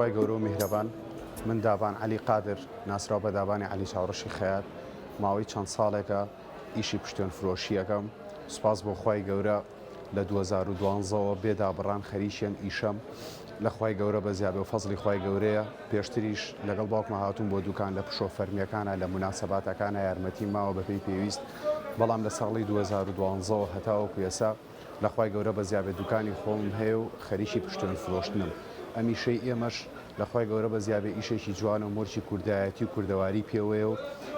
خوای گەورە و میهرەبان من دابان علی قادر ناسراو بە دابانی علی چاوڕەشی خەیات ماوەی چەند ساڵێکە ئیشی پشتێن فرۆشیەکەم سوپاس بۆ خوای گەورە لە 2012ەوە بێدابڕان خەریکیان ئیشەم لە خوای گەورە بە زیابێ و فەزلی خوای گەورەیە پێشتریش لەگەڵ باوکمە هاتوون بۆ دوکان لە پشۆ فەرمیەکانە لە مناسەباتەکانە یارمەتی ماوە بەپێی پێویست بەڵام لە ساڵی 2012 هەتاوەکو ئێستا لە خوای گەورە بە زیابێ دوکانی خۆم هەیە و خەریکی پشتێن فرۆشتنم ئەمیشەی ئێمەش لە خوای گەورە بە زیابێ ئیشێکی جوان و مورچی کوردایەتی و کوردەواری پێوەیە و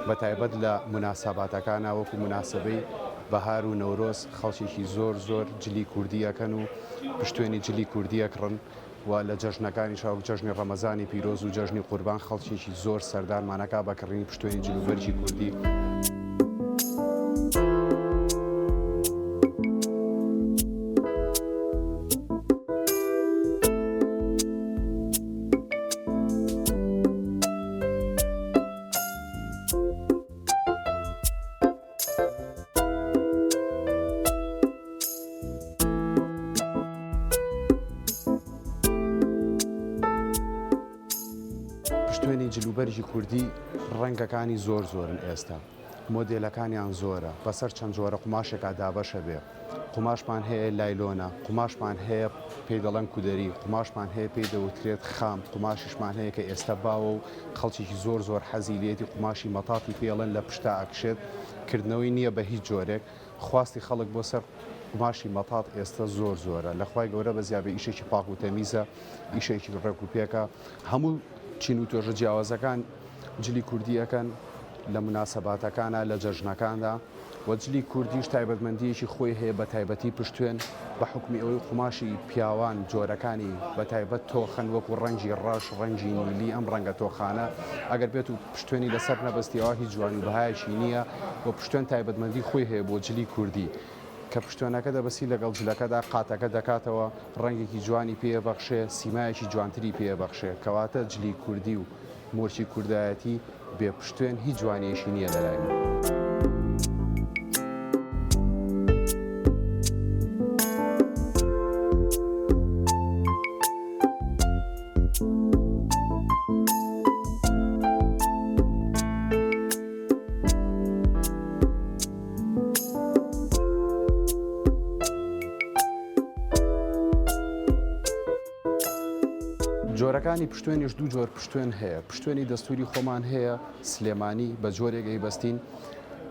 بە تایبەت لە مناسەباتەکانە وەکو مناسبەی بەهار و نەورۆز خەڵکێکی زۆر جلی کوردیەکەن و پشتێنی جلی کوردیەکڕن و لە جەژنەکانی شاو جەژنی ڕەمەزانی پیرۆز و جەژنی قوربان خەڵکێکی زۆر سەردارمانەکە بەکڕینی پشتێنی جلوبەرجی کوردی. پشتێنی جلوبەرجی کوردی ڕەنگەکانی زۆرن ئێستا مۆدێلەکانیان زۆرە بەسەر چەند جۆرە قوماشێکا دابەشە بێ قوماشمان هەیە لایلۆنە قوماشمان هەیە پێی دەڵەن کودەری قوماشمان هەیە پێی دەوترێت خام قوماشیشمان هەیە کە ئێستا باوە و خەڵکێکی زۆر حەزی لێتی قوماشی مەتاتی پێڵەن لە پشتا ئاکشێت کردنەوەی نییە بە هیچ جۆرێک خواستی خەڵک بۆ سەر قوماشی مەتات ئێستا زۆرە لە خوای گەورە بە زیابێ ئیشێکی پاک و تەمیزە ئیشێکی ڕێک و پێکە هەموو چین و تۆژە جیاوازەکان جلی کوردیەکەن لە مناسەباتەکانە لە جەژنەکاندا و جلی کوردیش تایبەتمەندیەکی خۆی هەیە بە تایبەتی پشتێن بە حکمی ئەوەی قوماشی پیاوان جۆرەکانی بە تایبەت تۆخەن وەکو ڕەنگی ڕەش ڕەنگی نیلی ئەم ڕەنگە تۆخانە ئەگەر بێت و پشتێنی لەسەر نەبەستیەوە هیچ جوانی و بەهایەکی نییە و پشتێن تایبەتمەندی خۆی هەیە بۆ جلی کوردی کە پشتێنەکە دەبەسی لەگەڵ جلەکەدا قاتەکە دەکاتەوە ڕەنگێکی جوانی پێبەخشێ سیمایەکی جوانتری پێبەخشێ کەواتە جلی کوردی و مۆرچی کوردایەتی بێ پشتێن هیچ جوانیەشی نییە لەلای من. جۆرەکانی پشتێنیش دوو جۆر پشتێن هەیە پشتێنی دەستوری خۆمان هەیە سلێمانی بە جۆرێکی بەستین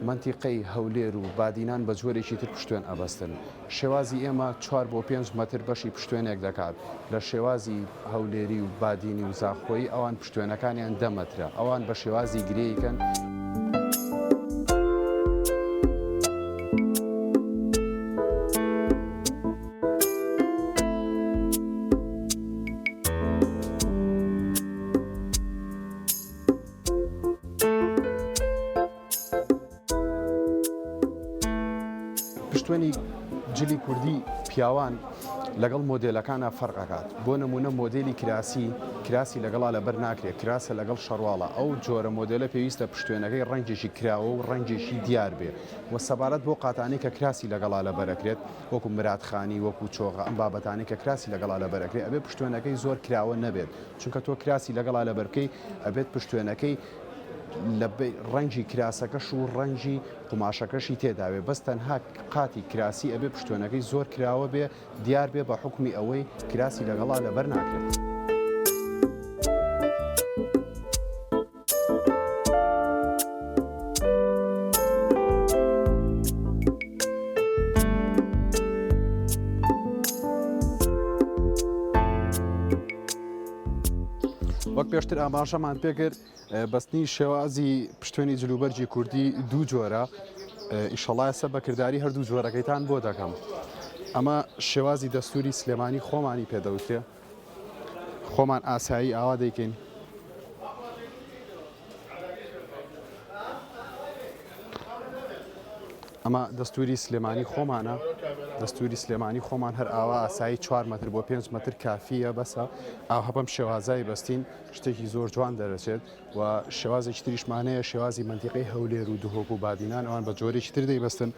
منتیقەی هەولێر و بادینان بە جۆرێکی تر پشتێن ئەبەستن شێوازی ئێمە 4 بۆ 5 مەتر بەشی پشتێنێک دەکات لە شێوازی هەولێری و بادینی و زاخۆیی ئەوان پشتێنەکانیان 10 مەترە ئەوان بە شێوازی گرەیەکەن پشتێنی جلی کوردی پیاوان لەگەڵ مۆدێلەکانە فەرقەکات بۆ نمونە مۆدێلی کراسی لەگەڵا لەبەر ناکرێت کراسە لەگەڵ شەڕواڵە ئەو جۆرە مۆدلە پێویستە پشتێنەکەی ڕەنگێکی کراوە و ڕەنگێکی دیار بێ و سەبارەت بۆ قاتانی کە کراسی لەگەڵا لەبەرەکرێت وەکو مراتخانی وەکو چۆغە ئەم بابەتانی کە کراسی لەگەڵا لەبەرەکرێت ئەبێ پشتێنەکەی زۆر کراوە نەبێت چونکە تۆ کراسی لەگەڵا لەبەرکەی ئەبێت پشتێنەکەی لە ڕەنگی کراسەکەش و ڕەنگی قوماشەکەشی تێداوێ بەس تەنها قاتی کراسی ئەبێ پشتێنەکەی زۆر کراوە بێ دیار بێ بە حکمی ئەوەی کراسی لەگەڵا لەبەر ناکرێت. وەک پێشتر ئاماژەمان پێکرد بەستنی شێوازی پشتێنی جلوبەرجی کوردی دوو جۆرە ئیشەڵای سە بەکردداری هەردوو جۆرەکەیتان بۆ دەکەم ئەمە شێوازی دەستوری سلێمانی خۆمانی پێدەوتێ خۆمان ئاسایی ئاوا دەیکەین ئەمە دەستوری سلێمانی خۆمانە دەستوری سلێمانی خۆمان هەر ئاوا ئاسایی 4 متر بۆ 5 متر کافیە بەسە ئاو هەبەم شێوازایی بەستین شتێکی زۆر جوان دەرەچێت و شێوازێکی تریشمانەیە شێوازی منتیقی هەولێر و دهۆک و بادینان ئەوان بە جۆرێکی تر دەیبەستن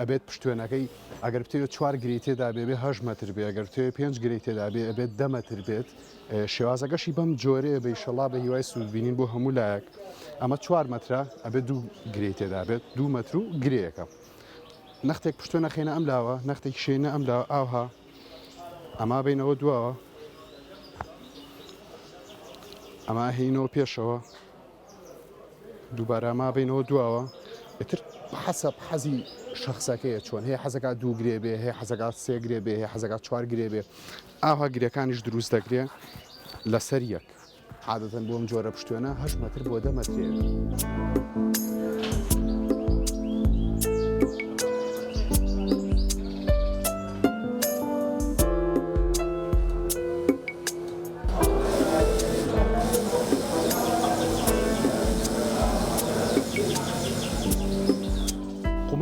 ئەبێت پشتوێنەکەی ئەگەر بتێت 4 گری تێدا بێ 8 متر بێ ئەگەر توێ 5 گری تێدا بێ ئەبێت 10 متر بێت شێوازەکەشی بەم جۆرەیە بە ئیشەڵا بە هیوای سوودبینین بۆ هەموو لایەک ئەمە 4 مترە ئەبێت 2 گری تێدا بێت 2 متر و گرەیەکە نەختێک پشتۆ نەخێنە ئەم لاوە نەختێک شێنە ئەم لاوە ئاوها ئەما بینەوە دواوە ئەما هینەوە پێشەوە دووبارە ئەما بینەوە دواوە ئتر حەسەب حەزی شخصەکەیە چۆن هەیە حەزەکە 2 گرێ بێ هەیە حەزەکە 3 گرێ بێ هەیە حەزەکە 4 گرێ بێ ئاها گرەکانیش دروست دەکرێ لەسەر یەک عادەتەن بۆم جۆرە پشتوێنە 8 متر بۆ 10 مترێ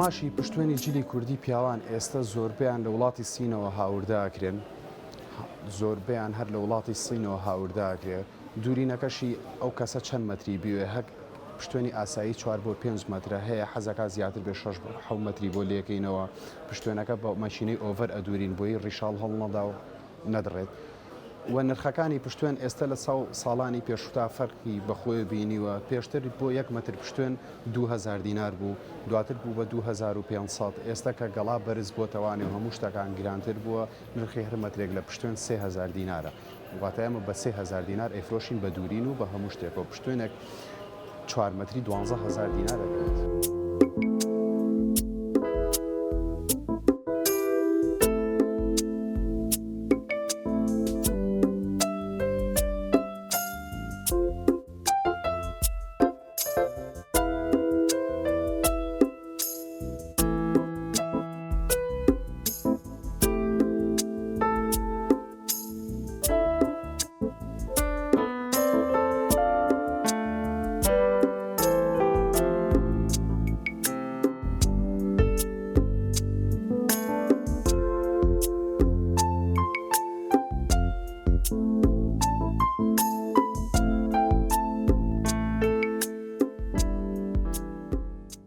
قوماشی پشتوێنی جلی کوردی پیاوان ئێستا زۆربیان لە وڵاتی سینەوە هاورداکرێن زۆربیان هەر لە وڵاتی سینەوە هاورداکرێت دوورینەکەشی ئەو کەسە چەند مەتری بیوێ هەک پشتوێنی ئاسایی 4 بۆ 5 مترە هەیە حەزەکە زیاتر بێ 6 متری بۆ لێکەینەوە پشتوێنەکە بە ماشینەی ئۆڤەر ئەدورین بۆی ڕیشاڵ هەڵ نەدا و نەدڕێت و نرخەکانی پشتوێن ئێستا لە ساڵانی پێشوتا فەرقی بەخۆی بینیوە پێشتر بۆ 1 متر پشتوێن 2000 دینار بوو دواتر بوو بە 2500 ئێستا کە گەڵا بەرز بۆ تەوانی و هەموو شتەکان گرانتر بووە نرخی هەر مەترێک لە پشتوێن 3000 دینارە واتە ئێمە بە 3000 دینار ئەیفرۆشین بە دوورین و بە هەموو شتێکەوە پشتوێنێک 4 متری 12000 دینارە بێت.